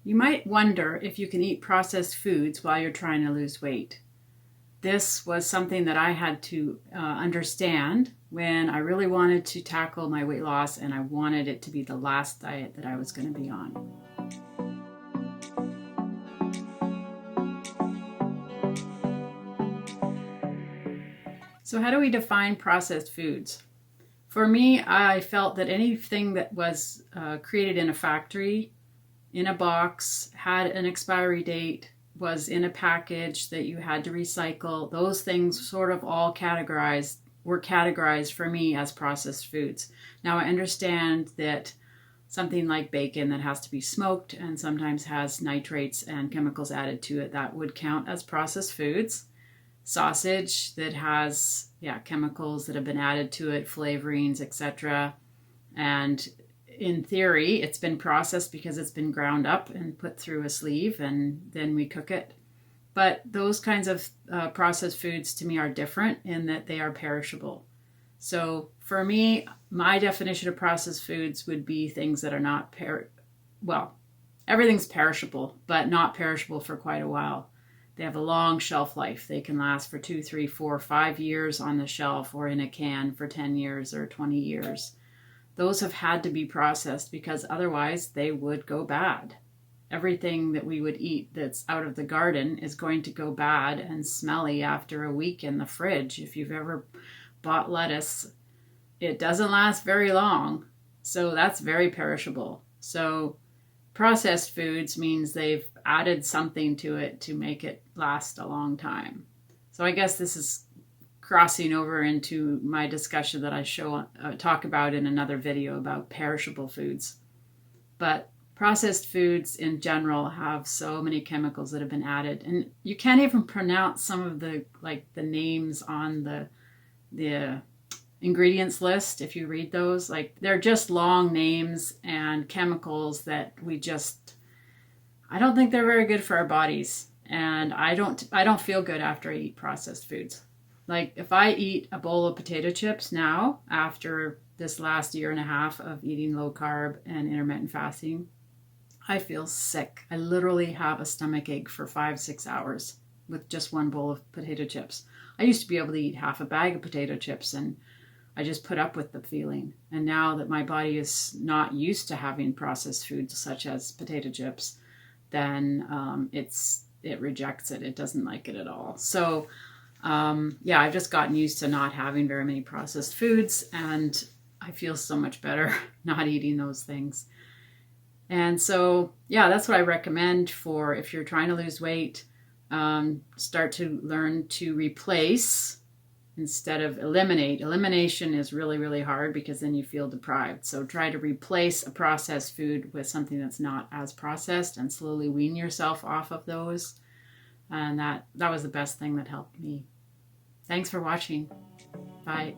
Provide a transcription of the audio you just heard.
You might wonder if you can eat processed foods while you're trying to lose weight. This was something that I had to understand when I really wanted to tackle my weight loss and I wanted it to be the last diet that I was going to be on. So how do we define processed foods? For me, I felt that anything that was created in a factory, in a box, had an expiry date, was in a package that you had to recycle, those things sort of all were categorized for me as processed foods. Now I understand that something like bacon that has to be smoked and sometimes has nitrates and chemicals added to it, that would count as processed foods. Sausage that has chemicals that have been added to it, flavorings, etc. And in theory, it's been processed because it's been ground up and put through a sleeve and then we cook it. But those kinds of processed foods to me are different in that they are perishable. So for me, my definition of processed foods would be things that are not everything's perishable, but not perishable for quite a while. They have a long shelf life. They can last for 2, 3, 4, 5 years on the shelf or in a can for 10 years or 20 years. Those have had to be processed because otherwise they would go bad. Everything that we would eat that's out of the garden is going to go bad and smelly after a week in the fridge. If you've ever bought lettuce, it doesn't last very long. So that's very perishable. So processed foods means they've added something to it to make it last a long time. So I guess this is crossing over into my discussion that I talk about in another video about perishable foods. But processed foods in general have so many chemicals that have been added, and you can't even pronounce some of the names on the ingredients list. If you read those, they're just long names and chemicals that I don't think they're very good for our bodies, and I don't feel good after I eat processed foods. Like if I eat a bowl of potato chips now after this last year and a half of eating low carb and intermittent fasting, I feel sick. I literally have a stomach ache for 5-6 hours with just one bowl of potato chips. I used to be able to eat half a bag of potato chips and I just put up with the feeling. And now that my body is not used to having processed foods such as potato chips, then it rejects it. It doesn't like it at all. So I've just gotten used to not having very many processed foods, and I feel so much better not eating those things. And so, that's what I recommend for if you're trying to lose weight. Start to learn to replace instead of eliminate. Elimination is really, really hard because then you feel deprived. So try to replace a processed food with something that's not as processed and slowly wean yourself off of those. And that was the best thing that helped me. Thanks for watching. Bye.